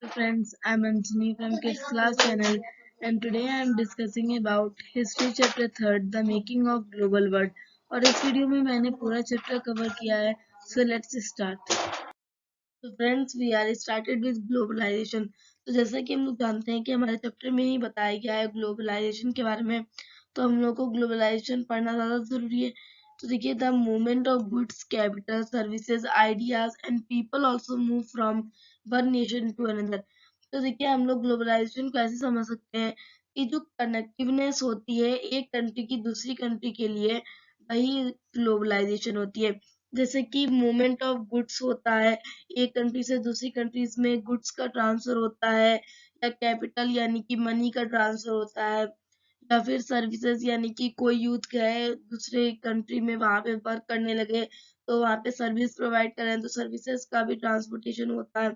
Friends, I'm Anjani from Kids Class channel and today I am discussing about History Chapter 3 The Making of Global World और इस video में मैंने पूरा chapter cover किया है. So let's start. तो friends we are started with globalization. तो जैसा कि हम लोग जानते हैं कि हमारे चैप्टर में ही बताया गया है ग्लोबलाइजेशन के बारे में, तो हम लोग को ग्लोबलाइजेशन पढ़ना ज़्यादा ज़रूरी है. तो देखिए the movement of goods capital services ideas and people also move from one nation to another. तो देखिए हम लोग ग्लोबलाइजेशन को ऐसे समझ सकते हैं कि जो कनेक्टिवनेस होती है एक कंट्री की दूसरी कंट्री के लिए, वही ग्लोबलाइजेशन होती है. जैसे कि मूवमेंट ऑफ गुड्स होता है, एक कंट्री से दूसरी कंट्रीज में गुड्स का ट्रांसफर होता है, या कैपिटल यानी कि मनी का ट्रांसफर होता है, या फिर सर्विसेज यानी कि कोई यूथ गए दूसरे कंट्री में वहां पे वर्क करने लगे तो वहां पे सर्विस प्रोवाइड करें तो सर्विसेज का भी ट्रांसपोर्टेशन होता है.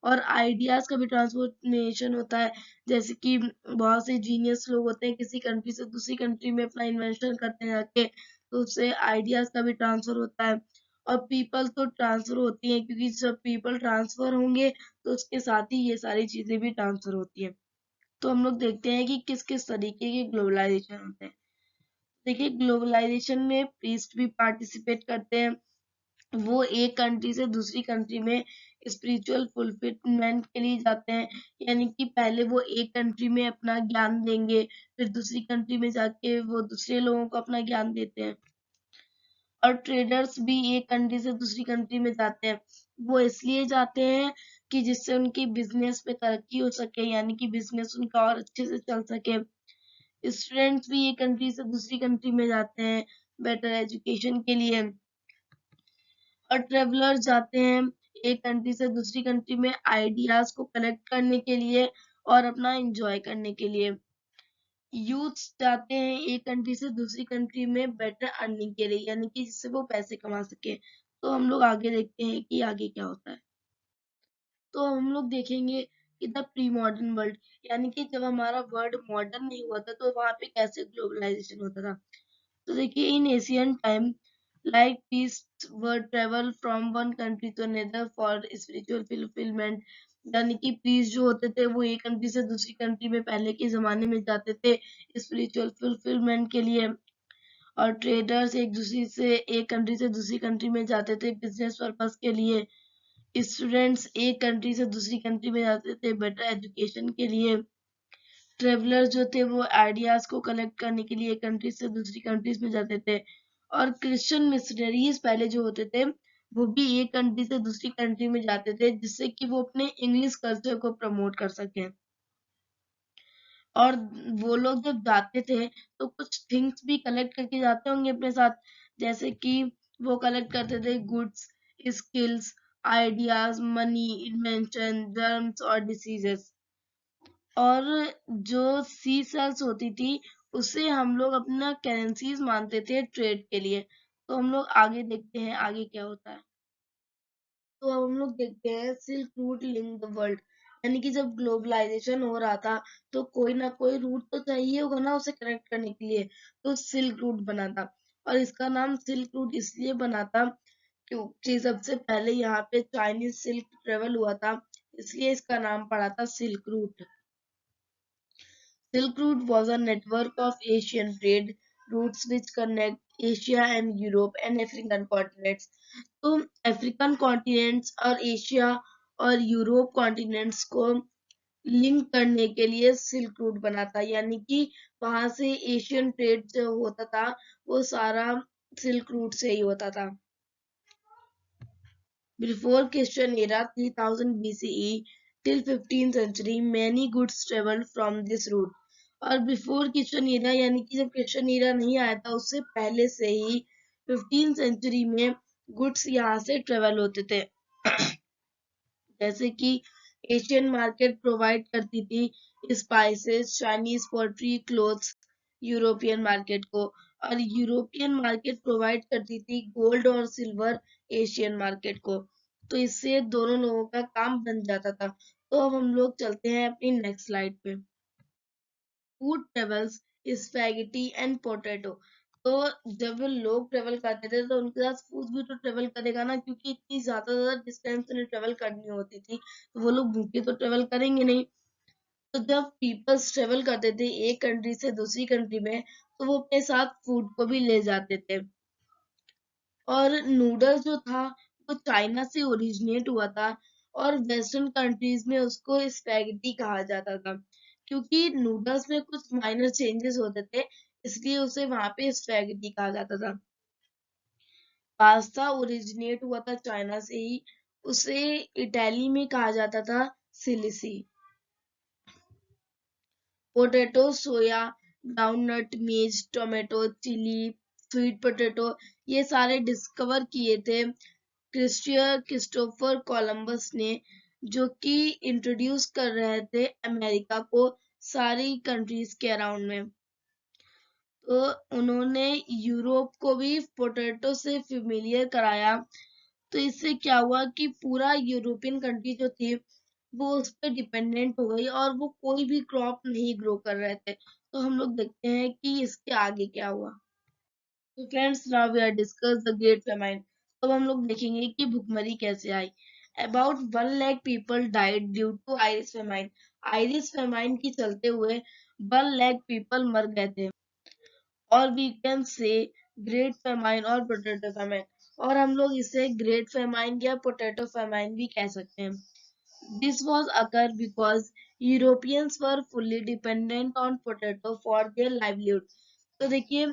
और आइडियाज का भी ट्रांसफॉर्मेशन होता है. जैसे कि बहुत से जीनियस लोग होते हैं किसी कंट्री से दूसरी कंट्री में अपना इन्वेंशन करते हैं जाके, तो उससे आइडियाज का भी ट्रांसफर होता है. और पीपल तो ट्रांसफर होती है क्योंकि जब पीपल ट्रांसफर होंगे तो उसके साथ ही ये सारी चीजें भी ट्रांसफर होती है. तो हम लोग देखते हैं कि किस किस तरीके के ग्लोबलाइजेशन होते हैं. देखिए ग्लोबलाइजेशन में प्रीस्ट भी पार्टिसिपेट करते हैं. वो एक कंट्री से दूसरी कंट्री में स्पिरिचुअल फुलफिलमेंट के लिए जाते हैं, यानी कि पहले वो एक कंट्री में अपना ज्ञान देंगे, फिर दूसरी कंट्री में जाके वो दूसरे लोगों को अपना ज्ञान देते हैं. और ट्रेडर्स भी एक कंट्री से दूसरी कंट्री में जाते हैं. वो इसलिए जाते हैं कि जिससे उनकी बिजनेस पे तरक्की हो सके, यानी कि बिजनेस उनका और अच्छे से चल सके. स्टूडेंट्स भी एक कंट्री से दूसरी कंट्री में जाते हैं बेटर एजुकेशन के लिए. और ट्रेवलर जाते हैं एक कंट्री से दूसरी कंट्री में आइडियाज को कलेक्ट करने के लिए और अपना एंजॉय करने के लिए. यूथ्स जाते हैं एक कंट्री से दूसरी कंट्री में बेटर अर्निंग के लिए, यानी कि जिससे वो पैसे कमा सके. तो हम लोग आगे देखते हैं कि आगे क्या होता है. तो हम लोग देखेंगे कि द प्री मॉडर्न वर्ल्ड, यानी कि जब हमारा वर्ल्ड मॉडर्न नहीं हुआ था तो वहां पे कैसे ग्लोबलाइजेशन होता था. तो देखिए इन Asian time like priests were travel from one country to another for spiritual fulfillment. यानी कि प्रीस्ट जो होते थे वो एक कंट्री से दूसरी कंट्री में पहले के जमाने में जाते थे स्पिरिचुअल फुलफिलमेंट के लिए. और ट्रेडर्स एक दूसरी से एक कंट्री से दूसरी कंट्री में जाते थे बिजनेस पर्पस के लिए. स्टूडेंट्स एक कंट्री से दूसरी कंट्री में जाते थे बेटर एजुकेशन के लिए. ट्रेवलर जो थे वो आइडियाज को कलेक्ट करने के लिए एक कंट्री से दूसरी कंट्रीज में जाते थे. और क्रिश्चियन मिशनरीज पहले जो होते थे वो भी एक कंट्री से दूसरी कंट्री में जाते थे जिससे कि वो अपने इंग्लिश कल्चर को प्रमोट कर सकें. और वो लोग जब जाते थे तो कुछ थिंग्स भी कलेक्ट करके जाते होंगे अपने साथ, जैसे कि वो कलेक्ट करते थे goods, skills, ideas, money, invention, germs और डिसीजेस. और जो सी सेल्स होती थी उसे हम लोग अपना करेंसीज मानते थे ट्रेड के लिए. तो हम लोग आगे देखते हैं आगे क्या होता है. तो अब हम लोग देखते हैं silk route link the world, यानी कि जब ग्लोबलाइजेशन हो रहा था तो कोई ना कोई रूट तो चाहिए होगा ना उसे कनेक्ट करने के लिए, तो सिल्क रूट बना था. और इसका नाम सिल्क रूट इसलिए बना था क्योंकि सबसे पहले यहाँ पे चाइनीज सिल्क ट्रेवल हुआ था, इसलिए इसका नाम पड़ा था silk route. Silk Route was a network of Asian trade routes which connect Asia and Europe and African continents. तो अफ्रीकन कॉन्टिनेंट्स और एशिया और यूरोप कॉन्टिनेंट्स को लिंक करने के लिए सिल्क रूट बना था, यानी कि वहां से एशियन ट्रेड जो होता था वो सारा सिल्क रूट से ही होता था. Before Christian era 3000 BCE till 15th century, many goods traveled from this route. और बिफोर क्रिश्चियन ईरा यानी कि जब क्रिश्चियन ईरा नहीं आया था उससे पहले से ही 15th सेंचुरी में गुड्स यहाँ से ट्रेवल होते थे. जैसे कि एशियन मार्केट प्रोवाइड करती थी spices, Chinese poultry, clothes European market को, और यूरोपियन मार्केट प्रोवाइड करती थी गोल्ड और सिल्वर एशियन मार्केट को. तो इससे दोनों लोगों का काम बन जाता था. तो अब हम लोग चलते हैं अपनी नेक्स्ट स्लाइड पे. Food travels spaghetti and potato. तो जब लोग ट्रेवल करते थे तो उनके साथ फूड भी तो ट्रेवल करेगा ना, क्योंकि इतनी ज्यादा डिस्टेंस उन्हें ट्रेवल करनी होती थी, तो वो लोग भूखे तो ट्रेवल करेंगे नहीं। तो जब पीपल्स ट्रेवल करते थे एक कंट्री से दूसरी कंट्री में, तो वो अपने साथ फूड को भी ले जाते थे। और नूडल्स जो था वो चाइना से ओरिजिनेट हुआ था, और वेस्टर्न कंट्रीज में उसको स्पैगेटी कहा जाता था, क्योंकि नूडल्स में कुछ माइनर चेंजेस होते थे, इसलिए उसे वहां पे स्पैगेटी कहा जाता था। पास्ता ओरिजिनेट हुआ था चाइना से ही, उसे इटाली में कहा जाता था सिलिसी। पोटैटो, सोया, ग्राउंडनट, मेज, टोमेटो, चिली, स्वीट पोटैटो, ये सारे डिस्कवर किए थे क्रिस्टोफर कोलंबस ने, जो कि इंट्रोड्यूस कर रहे थे अमेरिका को सारी कंट्रीज के अराउंड में। तो उन्होंने यूरोप को भी पोटैटो से फेमिलियर कराया। तो इससे क्या हुआ कि पूरा यूरोपियन कंट्री जो थी वो उस पर डिपेंडेंट हो गई, और वो कोई भी क्रॉप नहीं ग्रो कर रहे थे। तो हम लोग देखते हैं कि इसके आगे क्या हुआ। तो friends, now we are discuss the great famine. तो हम लोग देखेंगे कि भुखमरी कैसे आई। About 1 lakh people died due to Irish famine. Irish famine के चलते हुए 1 लाख पीपल मर गए थे। और we can say great famine और पोटैटो फेमाइन, और हम लोग इसे ग्रेट फेमाइन या पोटैटो फेमाइन भी कह सकते हैं। This was occur because Europeans were fully dependent on potato for their livelihood. तो देखिए,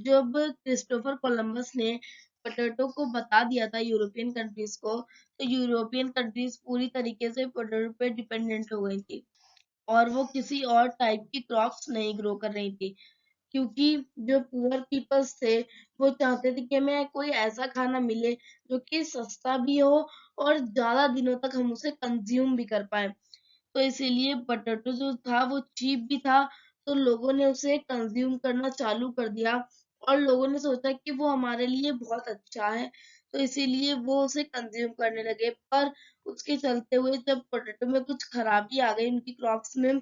जब क्रिस्टोफर कोलंबस ने पोटैटो को बता दिया था यूरोपियन कंट्रीज को, तो यूरोपियन कंट्रीज पूरी तरीके से पोटैटो पे डिपेंडेंट हो गई थी, और वो किसी और टाइप की क्रॉप्स नहीं ग्रो कर रही थी, क्योंकि जो पुअर पीपल्स थे वो चाहते थे कि हमें कोई ऐसा खाना मिले जो कि सस्ता भी हो और ज्यादा दिनों तक हम उसे कंज्यूम भी कर पाए। तो इसीलिए पोटैटो जो था वो चीप भी था, तो लोगों ने उसे कंज्यूम करना चालू कर दिया, और लोगों ने सोचा कि वो हमारे लिए बहुत अच्छा है, तो इसीलिए वो उसे कंज्यूम करने लगे। पर उसके चलते हुए जब पोटैटो में कुछ खराबी आ गई उनकी क्रॉप्स में,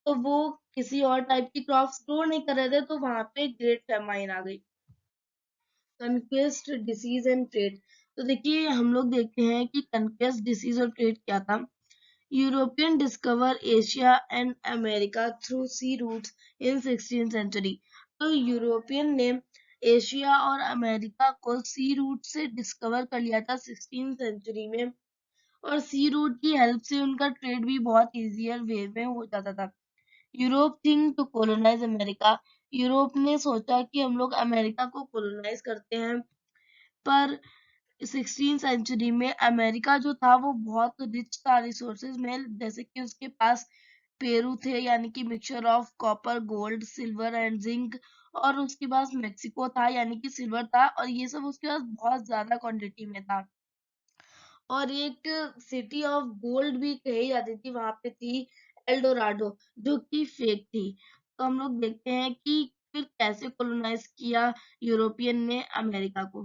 तो वो किसी और टाइप की क्रॉप्स ग्रो नहीं कर रहे थे, तो वहां पे ग्रेट फेमाइन आ गई। Conquest, disease and trade. तो देखिए, हम लोग देखते हैं कि कन्क्वेस्ट, डिसीज और ट्रेड क्या था। European discover Asia and America through sea routes in 16th century. तो यूरोपियन ने एशिया और अमेरिका को सी रूट से डिस्कवर कर लिया था 16th सेंचुरी में, और सी रूट की हेल्प से उनका ट्रेड भी बहुत इजियर वे में हो जाता था। Europe think to colonize America. Europe ने सोचा कि हम लोग अमेरिका को कोलोनाइज करते हैं, पर 16th सेंचुरी में अमेरिका जो था वो बहुत रिच था रिसोर्सेज में, जैसे कि उसके पास पेरू थे, यानी कि mixture of copper, gold, silver and zinc, और उसके पास मेक्सिको था, यानी कि सिल्वर था, और ये सब उसके पास बहुत ज्यादा क्वांटिटी में था। और एक सिटी ऑफ गोल्ड भी कही जाती थी वहां पे थी, एल्डोराडो, जो कि फेक थी। तो हम लोग देखते हैं कि फिर कैसे कॉलोनाइज किया यूरोपियन ने अमेरिका को।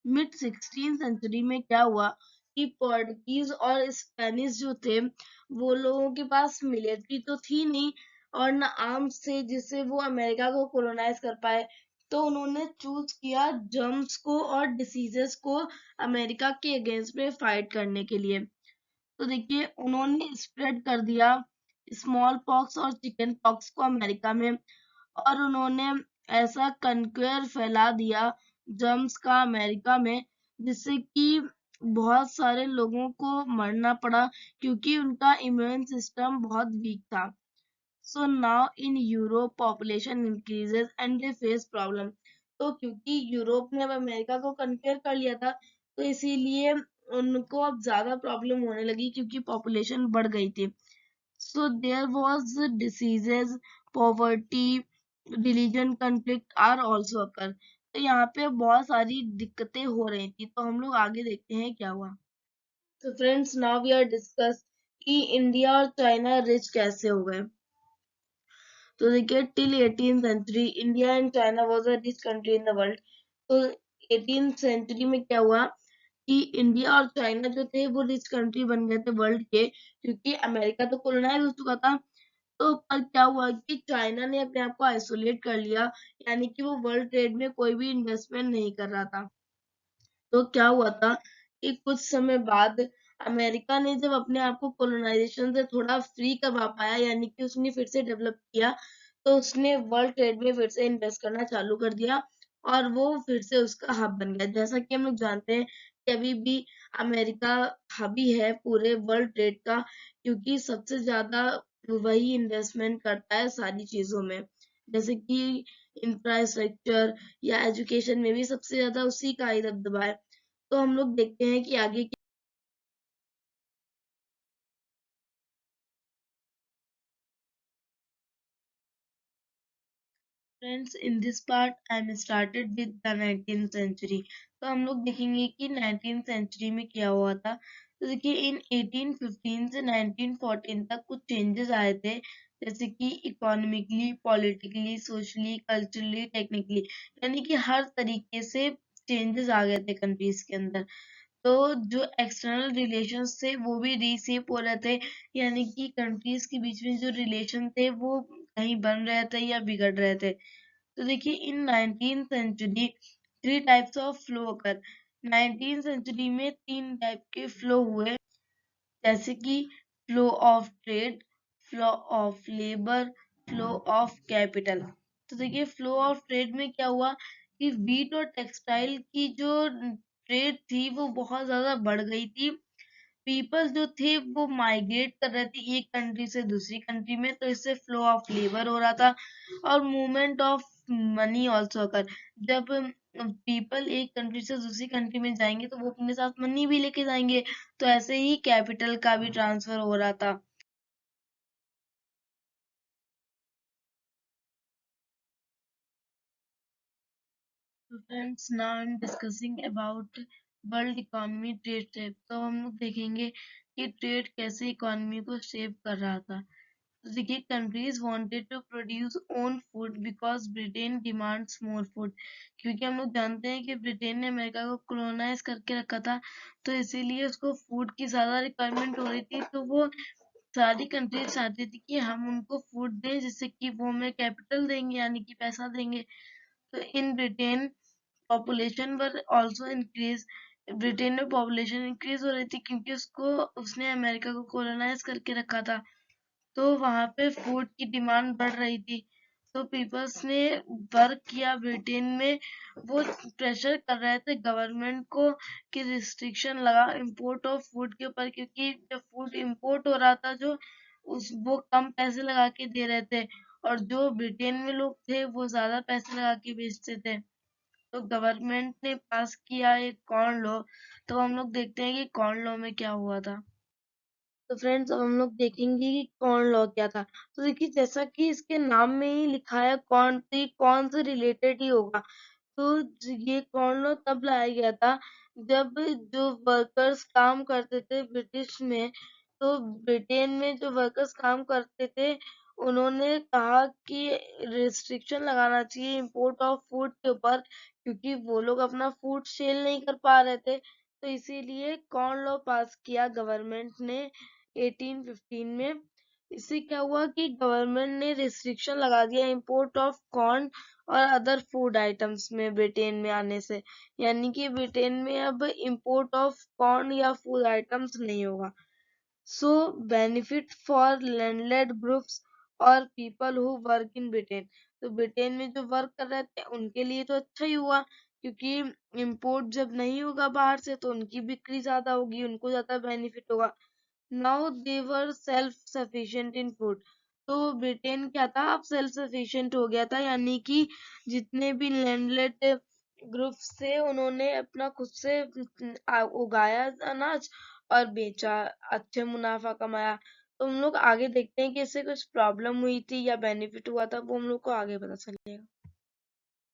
मिड 16th सेंचुरी में क्या हुआ कि पोर्टुगीज और स्पेनिश जो थे, वो लोगों के पास मिलिट्री तो थी नहीं और न आर्म्स थे जिससे वो अमेरिका को कॉलोनाइज कर पाए। तो उन्होंने चूज किया जर्म्स को और डिसीजेस को अमेरिका के अगेंस्ट में फाइट करने के लिए। तो देखिए, उन्होंने स्प्रेड कर दिया स्मॉल पॉक्स और चिकन पॉक्स को अमेरिका में, और उन्होंने ऐसा कनक्वेयर फैला दिया जर्म्स का अमेरिका में, जिससे कि बहुत सारे लोगों को मरना पड़ा, क्योंकि उनका इम्यून सिस्टम बहुत वीक था। So now in Europe population increases and they face problem. तो क्योंकि यूरोप ने अब अमेरिका को कन्क्वेयर कर लिया था, तो इसीलिए उनको अब ज्यादा प्रॉब्लम होने लगी, क्योंकि पॉपुलेशन बढ़ गई थी। So there was diseases, poverty, religion conflict are also occur. तो यहाँ पे बहुत सारी दिक्कतें हो रही थी, तो हम लोग आगे देखते हैं क्या हुआ। तो friends, now we are discuss कि इंडिया और चाइना रिच कैसे हो गए। तो देखिए, till 18th century India and China was a rich country in the world. तो 18th सेंचुरी में क्या हुआ कि इंडिया और चाइना जो थे वो रिच कंट्री बन गए थे वर्ल्ड के, क्योंकि अमेरिका तो कॉलोनाइज हो चुका था। तो पर क्या हुआ कि चाइना ने अपने आप को आइसोलेट कर लिया, यानी कि वो वर्ल्ड ट्रेड में कोई भी इन्वेस्टमेंट नहीं कर रहा था। तो क्या हुआ था कि कुछ समय बाद अमेरिका ने जब अपने आप को कोलोनाइजेशन से थोड़ा फ्री करवा पाया, यानी कि उसने फिर से डेवलप किया, तो उसने वर्ल्ड ट्रेड में फिर से इन्वेस्ट करना चालू कर दिया और वो फिर से उसका हब बन गया। जैसा कि हम लोग जानते हैं कि अभी भी अमेरिका हब ही है पूरे वर्ल्ड ट्रेड का, क्योंकि सबसे ज्यादा वही इन्वेस्टमेंट करता है सारी चीजों में, जैसे कि इंफ्रास्ट्रक्चर या एजुकेशन में भी सबसे ज्यादा उसी का ही दबदबा है। तो हम लोग देखते हैं कि आगे क्या। Friends, in this part I am started with the 19th century. तो हम लोग देखेंगे कि 19th सेंचुरी में क्या हुआ था। तो देखिए, इन 1815 से 1914 तक कुछ चेंजेस आए थे, जैसे कि economically, politically, socially, culturally, technically, यानी कि हर तरीके से चेंजेस आ गए थे कंट्रीज के अंदर। तो जो एक्सटर्नल रिलेशंस थे वो भी रीसेप हो रहे थे, यानी कि कंट्रीज के बीच में जो रिलेशन थे वो कहीं बन रहे थे या बिगड़ रहे थे। तो देखिए, in 19th century three types of flow occur। 19th century में तीन टाइप के फ्लो हुए, जैसे कि flow of trade, flow of labour, flow of capital. तो देखिए, फ्लो ऑफ ट्रेड में क्या हुआ कि व्हीट और टेक्सटाइल की जो ट्रेड थी वो बहुत ज्यादा बढ़ गई थी। पीपल जो थे वो माइग्रेट कर रहे थे एक कंट्री से दूसरी कंट्री में, तो इससे फ्लो ऑफ लेबर हो रहा था और मूवमेंट ऑफ मनी ऑल्सो कर। जब पीपल एक कंट्री से दूसरी कंट्री में जाएंगे तो वो अपने साथ मनी भी लेके जाएंगे, तो ऐसे ही कैपिटल का भी ट्रांसफर हो रहा था। तो friends, now I am discussing about world economy trade shape. तो हम लोग देखेंगे कि ट्रेड कैसे इकोनॉमी को शेप कर रहा था। तो देखिए, countries wanted to produce own food because Britain demands more food. क्योंकि हम लोग जानते हैं कि ब्रिटेन ने अमेरिका को कॉलोनाइज करके रखा था, तो इसीलिए उसको फूड की ज्यादा रिक्वायरमेंट हो रही थी। तो वो सारी कंट्रीज चाहती थी कि हम उनको फूड दें, जिससे कि वो हमें कैपिटल देंगे, यानी कि पैसा देंगे। तो in Britain population were also increase. Britain में पॉपुलेशन इंक्रीज हो रही थी क्योंकि उसको उसने अमेरिका को कॉलोनाइज करके रखा था, तो वहां पे फूड की डिमांड बढ़ रही थी। तो पीपल्स ने वर्क किया ब्रिटेन में, वो प्रेशर कर रहे थे गवर्नमेंट को कि रिस्ट्रिक्शन लगा इंपोर्ट ऑफ फूड के ऊपर, क्योंकि जब फूड इंपोर्ट हो रहा था जो उस वो कम पैसे लगा के दे रहे थे, और जो ब्रिटेन में लोग थे वो ज्यादा पैसे लगा के बेचते थे। तो गवर्नमेंट ने पास किया एक कॉर्न लॉ। तो हम लोग देखते हैं कि कॉर्न लॉ में क्या हुआ था। तो फ्रेंड्स, अब हम लोग देखेंगे कि कॉर्न लॉ क्या था। तो देखिए, जैसा कि इसके नाम में ही लिखा है कॉर्न, तो ये कॉर्न से रिलेटेड ही होगा। तो ये कॉर्न लॉ तब लाया गया था जब जो वर्कर्स काम करते थे ब्रिटिश में, तो ब्रिटेन में जो वर्कर्स काम करते थे उन्होंने कहा कि रिस्ट्रिक्शन लगाना चाहिए इंपोर्ट ऑफ फूड के ऊपर, क्योंकि वो लोग अपना फूड सेल नहीं कर पा रहे थे। तो इसीलिए कॉर्न लॉ पास किया गवर्नमेंट ने 1815 में। इससे क्या हुआ कि गवर्नमेंट ने रिस्ट्रिक्शन लगा दिया इंपोर्ट ऑफ कॉर्न और अदर फूड आइटम्स में ब्रिटेन में आने से, यानी कि ब्रिटेन में अब इंपोर्ट ऑफ कॉर्न या फूड आइटम्स नहीं होगा। सो बेनिफिट फॉर लैंडलेड ग्रुप्स और people who work in Britain. तो ब्रिटेन में जो वर्क कर रहे थे उनके लिए तो अच्छा ही हुआ, क्योंकि इंपोर्ट जब नहीं होगा बाहर से तो उनकी बिक्री ज्यादा होगी, उनको ज्यादा बेनिफिट होगा। Now they were self sufficient in food. तो ब्रिटेन क्या था, अब सेल्फ सफिशिएंट हो गया था, यानी कि जितने भी लैंडलेड ग्रुप थे उन्होंने अपना खुद से उगाया अनाज और बेचा, अच्छे मुनाफा कमाया। तो हम लोग आगे देखते हैं कि इससे कुछ प्रॉब्लम हुई थी या बेनिफिट हुआ था, वो हम लोग को आगे पता चलेगा।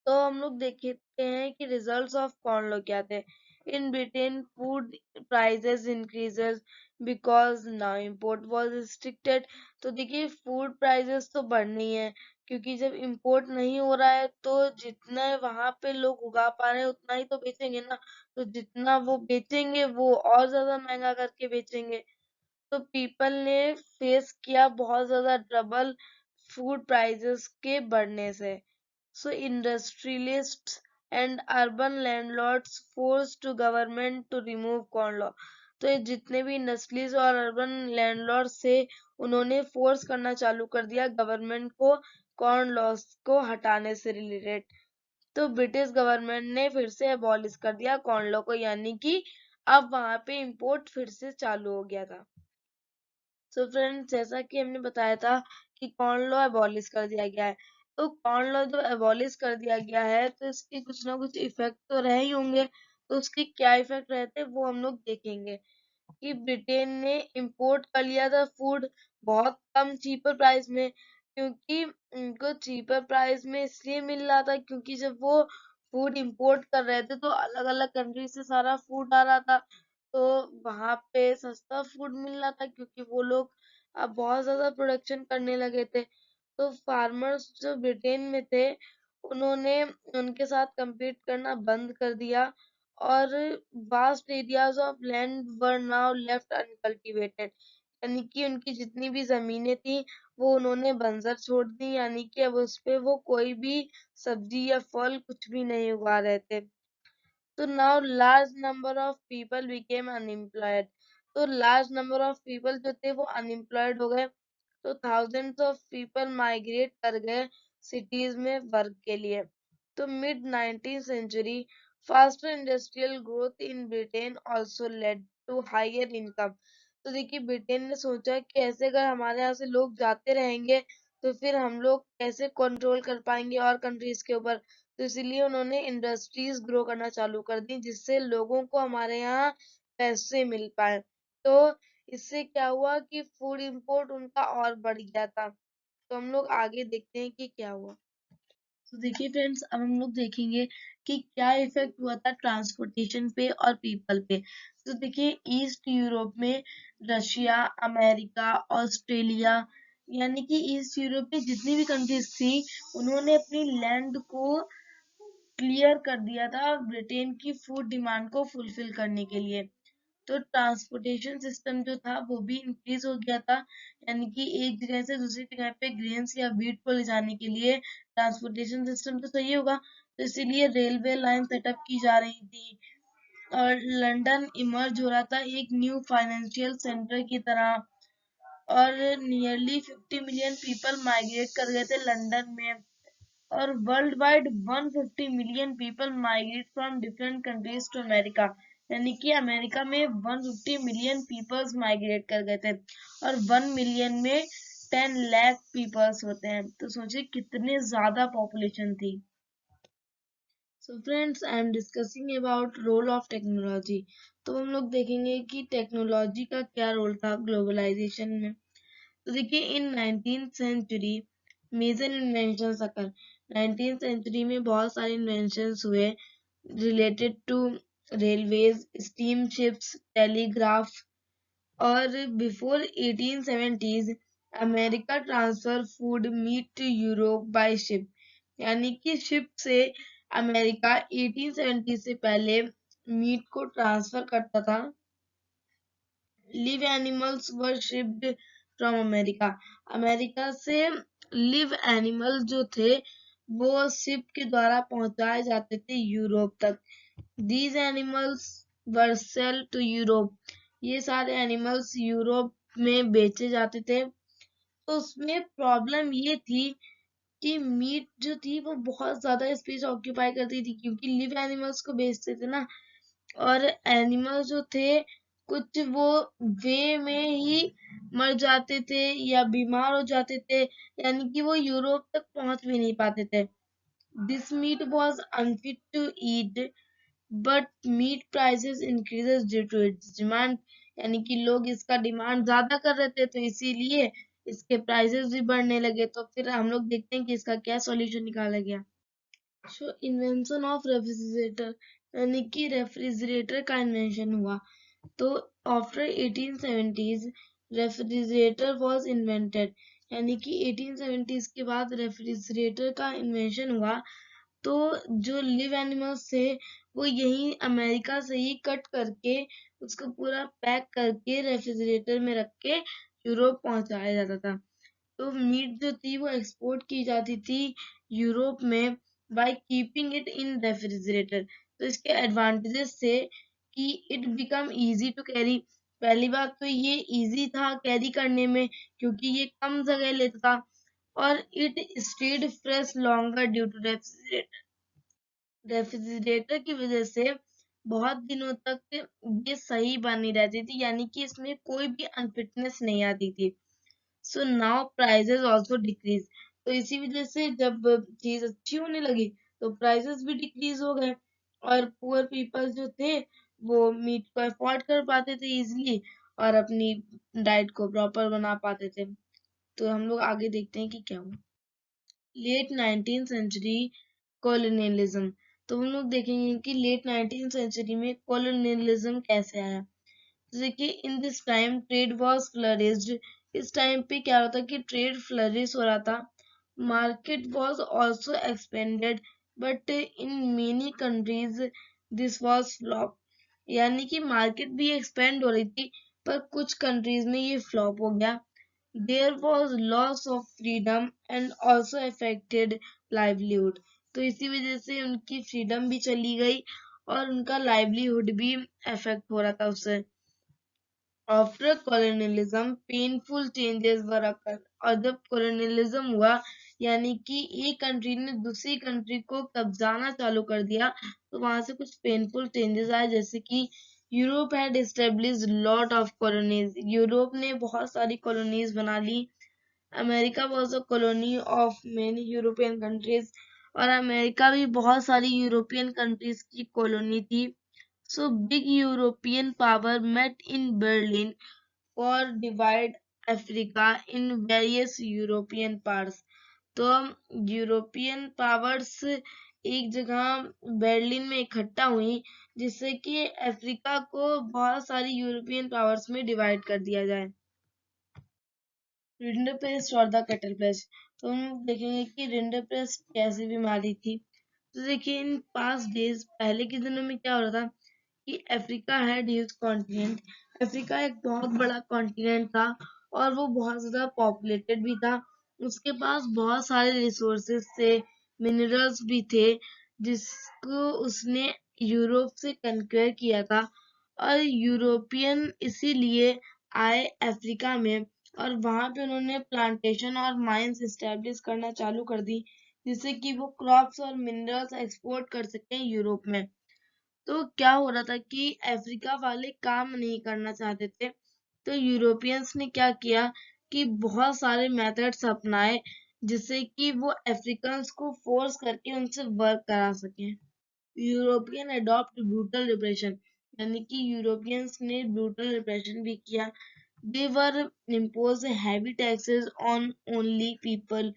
तो हम लोग देखते हैं कि रिजल्ट्स ऑफ कॉर्न लॉ क्या थे। In Britain food prices increases because now import was restricted. तो देखिए, फूड प्राइसेस तो बढ़नी है, क्योंकि जब इंपोर्ट नहीं हो रहा है तो जितना वहां पे लोग उगा पा रहे हैं उतना ही तो बेचेंगे ना। तो जितना वो बेचेंगे वो और ज्यादा महंगा करके बेचेंगे। तो पीपल ने फेस किया बहुत ज़्यादा ट्रबल फूड प्राइसेस के बढ़ने से। So industrialists and urban landlords forced to government to remove corn law। तो ये जितने भी इंडस्ट्रीज और अर्बन लैंडलॉर्ड से उन्होंने फोर्स करना चालू कर दिया गवर्नमेंट को कॉर्न लॉस को हटाने से रिलेटेड। तो ब्रिटिश गवर्नमेंट ने फिर से अबॉलिश कर दिया कॉर्न लॉ को, यानी कि अब वहां पे इंपोर्ट फिर से चालू हो गया था। सो फ्रेंड्स, जैसा कि हमने बताया था कि कॉर्न लॉ अबॉलिश कर दिया गया है, तो कॉर्न लॉ जो अबॉलिश कर दिया गया है तो इसके कुछ ना कुछ इफेक्ट तो रहे ही होंगे। तो उसके क्या इफेक्ट रहते हैं वो हम लोग देखेंगे कि ब्रिटेन ने इंपोर्ट कर लिया था फूड बहुत कम चीपर प्राइस में, क्योंकि उनको चीपर प्राइस में इसलिए मिल रहा था क्योंकि जब वो फूड इंपोर्ट कर रहे थे तो अलग अलग कंट्री से सारा फूड आ रहा था, तो वहां पे सस्ता फूड मिल रहा था क्योंकि वो लोग अब बहुत ज्यादा प्रोडक्शन करने लगे थे। तो फार्मर्स जो ब्रिटेन में थे उन्होंने उनके साथ compete करना बंद कर दिया और vast areas of land were now left uncultivated, यानी कि उनकी जितनी भी जमीनें थी वो उन्होंने बंजर छोड़ दी, यानी कि अब उस पे वो कोई भी सब्जी या फल कुछ भी नहीं उगा रहे थे। तो now large number of people became unemployed. तो लार्ज नंबर ऑफ पीपल जो थे वो अनएम्प्लॉयड हो गए। तो थाउजेंड्स ऑफ पीपल माइग्रेट कर गए सिटीज में वर्क के लिए। तो mid 19th century faster industrial growth in Britain also led to higher income. तो देखिए ब्रिटेन ने सोचा कि ऐसे अगर हमारे यहाँ से लोग जाते रहेंगे तो फिर हम लोग कैसे कंट्रोल कर पाएंगे और कंट्रीज के ऊपर। तो इसीलिए उन्होंने इंडस्ट्रीज ग्रो करना चालू कर दी जिससे लोगों को हमारे यहाँ पैसे मिल पाए। तो इससे क्या हुआ कि फूड इंपोर्ट उनका और बढ़ गया था। तो हम लोग आगे देखते हैं कि क्या हुआ। तो देखिए फ्रेंड्स, अब हम लोग देखेंगे कि क्या इफेक्ट हुआ था ट्रांसपोर्टेशन पे और पीपल पे। तो देखिए ईस्ट यूरोप में रशिया, अमेरिका, ऑस्ट्रेलिया, यानी कि ईस्ट यूरोप में जितनी भी कंट्रीज थी उन्होंने अपनी लैंड को क्लियर कर दिया था ब्रिटेन की फूड डिमांड को फुलफिल करने के लिए। तो ट्रांसपोर्टेशन सिस्टम जो था वो भी इंक्रीज हो गया था, यानी कि एक जगह से दूसरी जगह पे ग्रेन्स या व्हीट को ले जाने के लिए ट्रांसपोर्टेशन सिस्टम तो चाहिए होगा, तो इसीलिए रेलवे लाइन सेटअप की जा रही थी और लंदन इमर्ज हो रहा था एक न्यू फाइनेंशियल सेंटर की तरह। और नियरली 50 मिलियन पीपल माइग्रेट कर गए थे लंदन में। और world wide 150 million people migrate from different countries to America, यानी कि अमेरिका में 150 मिलियन पीपल्स माइग्रेट कर गए थे और 1 मिलियन में 10 लाख पीपल्स होते हैं। तो सोचिए कितने ज्यादा पॉपुलेशन थी। So friends, I am discussing about role of technology. तो हम लोग देखेंगे कि टेक्नोलॉजी का क्या रोल था ग्लोबलाइजेशन में। तो देखिए in 19th century major inventions occur. 19th century में बहुत सारे इन्वेंशंस हुए related to railways, steam ships, telegraph. और before 1870s America transfer food meat to Europe by ship, यानी कि शिप से अमेरिका 1870 से पहले मीट को ट्रांसफर करता था। Live animals were shipped from America. America से लिव एनिमल जो थे वो शिप के द्वारा पहुंचाए जाते थे यूरोप तक। These animals were sell to Europe. ये सारे एनिमल्स यूरोप में बेचे जाते थे। तो उसमें प्रॉब्लम ये थी कि मीट जो थी वो बहुत ज्यादा स्पेस ऑक्यूपाई करती थी क्योंकि लिव एनिमल्स को बेचते थे ना, और एनिमल जो थे कुछ वो वे में ही मर जाते थे या बीमार हो जाते थे, यानी कि वो यूरोप तक पहुंच भी नहीं पाते थे। This meat was unfit to eat but meat prices increases due to its demand, यानी कि लोग इसका डिमांड ज्यादा कर रहे थे तो इसीलिए इसके प्राइसेस भी बढ़ने लगे। तो फिर हम लोग देखते हैं कि इसका क्या सॉल्यूशन निकाला गया। सो इन्वेंशन ऑफ रेफ्रिजरेटर, यानी कि रेफ्रिजरेटर का इन्वेंशन हुआ। तो after 1870s refrigerator was invented, यानी कि 1870s के बाद रेफ्रिजरेटर का इन्वेंशन हुआ। तो जो लिव एनिमल्स थे वो यही अमेरिका से ही कट करके उसको पूरा पैक करके रेफ्रिजरेटर में रख के यूरोप पहुंचाया जाता था। तो मीट जो थी वो एक्सपोर्ट की जाती थी यूरोप में by keeping it in refrigerator. तो इसके एडवांटेजेस थे कि it become easy to carry. पहली बात तो ये इजी था कैरी करने में क्योंकि ये कम जगह लेता था, और it stayed fresh longer due to refrigerator. Refrigerator की वजह से बहुत दिनों तक ये सही बनी रहती थी, यानी कि इसमें कोई भी अनफिटनेस नहीं आती थी। So now prices also decrease. तो इसी वजह से जब चीज अच्छी होने लगी तो प्राइजेस भी डिक्रीज हो गए, और पुअर पीपल जो थे वो मीट को अफोर्ड कर पाते थे इजीली और अपनी डाइट को प्रॉपर बना पाते थे। तो हम लोग आगे देखते हैं कि क्या हुआ। Late 19th century colonialism. तो हम लोग देखेंगे कि लेट 19th सेंचुरी में कॉलोनियलिज्म कैसे आया। देखिए, in this time trade was flourished. इस टाइम पे क्या होता कि ट्रेड फ्लरिश हो रहा था। Market was also expanded, but in many countries this was flop. यानी कि मार्केट भी एक्सपेंड हो रही थी पर कुछ कंट्रीज में ये फ्लॉप हो गया। There was loss of freedom and also affected livelihood. तो इसी वजह से उनकी फ्रीडम भी चली गई और उनका लाइवलीहुड भी अफेक्ट हो रहा था उससे। After colonialism painful changes were occur. और जब कॉलोनियलिज्म हुआ यानी कि एक कंट्री ने दूसरी कंट्री को कब्जाना चालू कर दिया, तो वहां से कुछ पेनफुल चेंजेस आए, जैसे कि Europe had established lot of colonies. Europe ने बहुत सारी कॉलोनीज बना ली। America was a colony of many European countries. और अमेरिका भी बहुत सारी यूरोपियन कंट्रीज की कॉलोनी थी। So big European power met in Berlin for divide Africa in various European parts. तो यूरोपियन पावर्स एक जगह बर्लिन में इकट्ठा हुई जिससे कि अफ्रीका को बहुत सारी यूरोपियन पावर्स में डिवाइड कर दिया जाए। रिंडरपेस्ट और द कैटल पेस्ट। तो हम देखेंगे कि रिंडरपेस्ट कैसी बीमारी थी। तो देखिए, इन पास्ट डेज पहले के दिनों में क्या हो रहा था कि अफ्रीका है ह्यूज कॉन्टिनेंट। अफ्रीका एक बहुत बड़ा कॉन्टिनेंट था और वो बहुत ज्यादा पॉपुलेटेड भी था। उसके पास बहुत सारे रिसोर्सेस थे, मिनरल्स भी थे, जिसको उसने यूरोप से कंक्वेयर किया था। और यूरोपियन इसीलिए आए अफ्रीका में और वहां पे उन्होंने प्लांटेशन और माइंस एस्टेब्लिश करना चालू कर दी, जिससे कि वो क्रॉप्स और मिनरल्स एक्सपोर्ट कर सकें यूरोप में। तो क्या हो रहा था कि अफ्रीका वाले काम नहीं करना चाहते थे, तो यूरोपियंस ने क्या किया कि बहुत सारे मेथड्स अपनाए जिससे कि वो अफ्रीकन्स को फोर्स करके उनसे वर्क करा सकें। यूरोपियन अडॉप्ट ब्रूटल रिप्रेशन, यानी कि यूरोपियंस ने ब्रूटल रिप्रेशन भी किया। They were impose heavy taxes on only people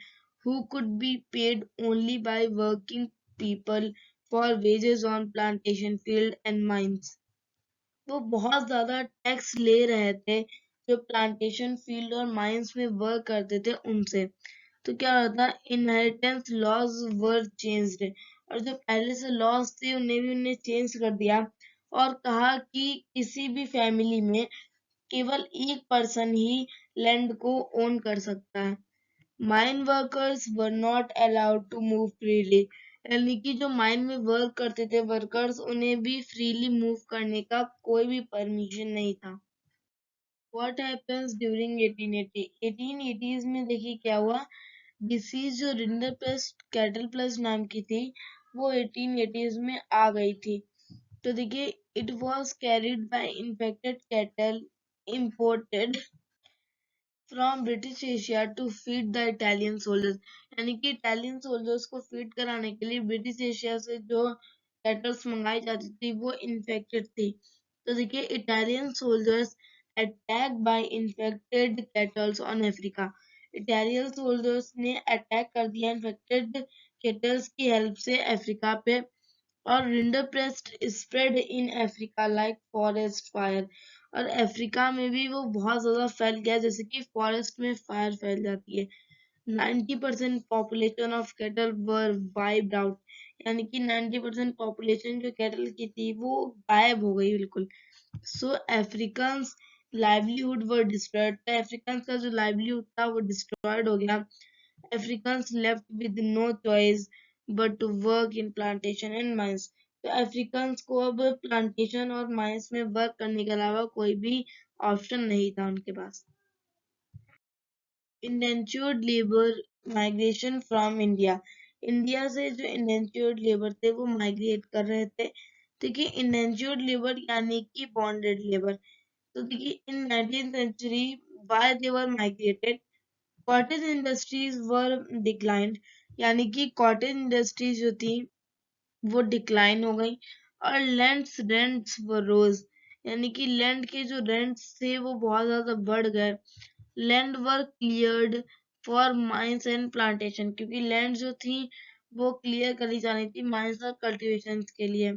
who could be paid only by working people for wages on plantation field and mines. वो बहुत ज्यादा टैक्स ले रहे थे जो प्लांटेशन फील्ड और माइंस में वर्क करते थे उनसे। तो क्या होता, इनहेरिटेंस लॉज वर चेंज्ड। और जो पहले से लॉज थे उन्हें भी उन्हें चेंज कर दिया और कहा कि किसी भी फैमिली में केवल एक पर्सन ही लैंड को ओन कर सकता है। Mine workers were not allowed to move freely, यानी कि जो माइन में वर्क करते थे वर्कर्स, उन्हें भी फ्रीली मूव करने का कोई भी परमिशन नहीं था। What happens during 1880? 1880s में देखिए क्या हुआ। डिसीज जो रिंडरपेस्ट कैटल प्लस नाम की थी वो 1880s में आ गई थी। तो देखिए, it was carried by infected cattle imported from British Asia to feed the Italian soldiers, यानी कि इटालियन सोल्जर्स को फीड कराने के लिए ब्रिटिश एशिया से जो कैटल्स मंगाई जाती थी वो इन्फेक्टेड थी। तो देखिए, Italian soldiers attack by infected kettles on Africa. Italian soldiers ने अटैक कर दिया इन्फेक्टेड कैटल्स की हेल्प से अफ्रीका पे। और rinderpest spread in Africa like forest fire. और अफ्रीका में भी वो बहुत ज्यादा फैल गया जैसे कि फॉरेस्ट में फायर फैल जाती है। 90% population of cattle were wiped out, यानी कि 90% पॉपुलेशन जो कैटल की थी वो गायब हो गई बिल्कुल। सो अफ्रीकन्स लाइवलीहुड वर डिस्ट्रॉयड, तो अफ्रीकन्स का जो लाइवलीहुड था वो डिस्ट्रॉयड हो गया। Africans left with no choice but to work in plantation and mines. तो अफ्रीकन्स को अब प्लांटेशन और माइंस में वर्क करने के अलावा कोई भी ऑप्शन नहीं था उनके पास। Indentured labour migration from India, India से जो इंडेंचर्ड लेबर थे वो माइग्रेट कर रहे थे। देखिए इंडेंचर्ड लेबर यानी कि बॉन्डेड लेबर, तो देखिए in 19th century why they were migrated, cottage industries were declined, यानी कि कॉटेज इंडस्ट्रीज जो थी वो डिक्लाइन हो गई, और लैंड्स रेंट्स वर रोज, यानी कि लैंड के जो रेंट्स थे वो बहुत ज्यादा बढ़ गए। Land were cleared for mines and plantation, क्योंकि लैंड जो थी वो क्लियर करी जानी थी माइंस और कल्टीवेशन के लिए।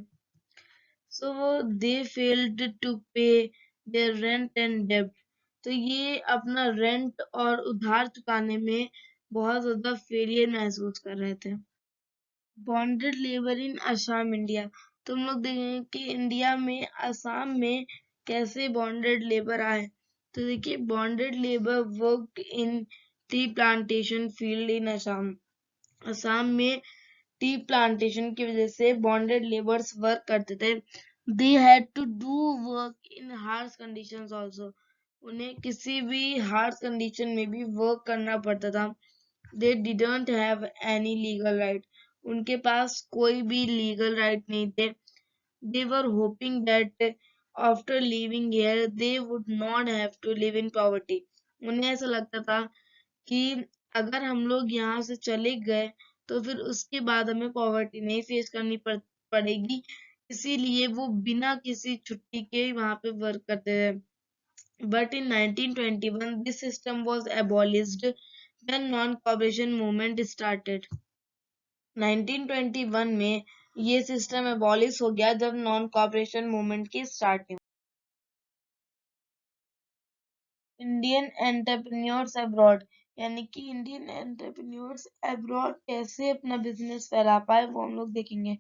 सो दे फेल्ड टू पे देयर रेंट एंड डेब्ट, तो ये अपना रेंट और उधार चुकाने में बहुत ज्यादा फेलियर महसूस कर रहे थे। Bonded labour in Assam India, तो हम लोग देखेंगे कि इंडिया में असम में कैसे बॉन्डेड लेबर आए। तो देखिए bonded labour work in tea plantation field इन असम, असम में टी प्लांटेशन की वजह से बॉन्डेड लेबर्स वर्क करते थे। They had to do work in harsh conditions also, उन्हें किसी भी हार्श कंडीशन में भी वर्क करना पड़ता था। They didn't have any legal right, उनके पास कोई भी लीगल राइट नहीं थे। They were hoping that after living here they would not have to live in poverty, उन्हें ऐसा लगता था कि अगर हम लोग यहाँ से चले गए तो फिर उसके बाद हमें पॉवर्टी नहीं फेस करनी पड़ेगी, इसीलिए वो बिना किसी छुट्टी के वहां पे वर्क करते थे। But in 1921 this system was abolished when non-cooperation movement started। 1921 में ये सिस्टम एबॉलिश हो गया जब नॉन कॉपरेशन मूवमेंट की स्टार्टिंग। इंडियन एंटरप्रेन्योर्स अब्रॉड, यानी कि इंडियन एंटरप्रेन्योर्स अब्रॉड कैसे अपना बिजनेस फैला पाए वो हम लोग देखेंगे।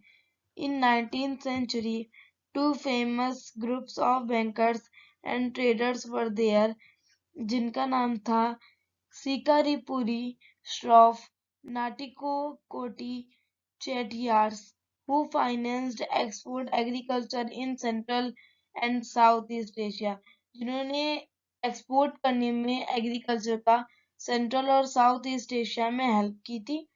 इन 19th century two famous groups of bankers and traders were there, जिनका नाम था सिकारीपुरी श्रॉफ, नाटिको कोटी चेटियार्स, who financed export agriculture in Central and Southeast Asia, जिन्होंने एक्सपोर्ट करने में एग्रीकल्चर का सेंट्रल और साउथ ईस्ट एशिया में हेल्प की थी।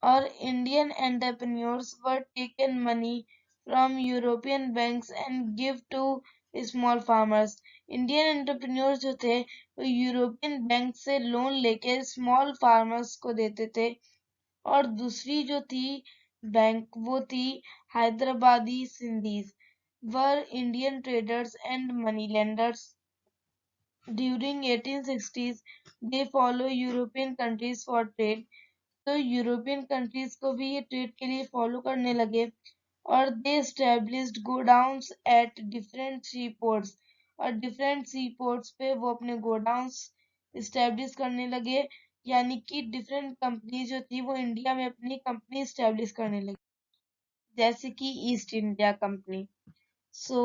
और Indian entrepreneurs were taken money from European banks and give to small farmers, Indian entrepreneurs जो थे वो यूरोपियन बैंक से लोन लेके स्मॉल फार्मर्स को देते थे। और दूसरी जो थी बैंक वो थी Hyderabadi Sindhis, were Indian traders and money lenders. During 1860s they follow European countries for trade, तो यूरोपियन कंट्रीज को भी ये ट्रेड के लिए फॉलो करने लगे। और they established godowns at different sea ports, और डिफरेंट सी पोर्ट्स पे वो अपने गोडाउन्स एस्टेब्लिश करने लगे, यानी कि डिफरेंट कंपनी जो थी वो इंडिया में अपनी कंपनी एस्टेब्लिश करने लगी, जैसे कि ईस्ट इंडिया कंपनी। सो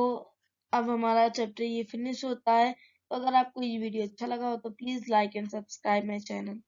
अब हमारा चैप्टर ये फिनिश होता है। तो अगर आपको ये वीडियो अच्छा लगा हो तो please like and subscribe my channel.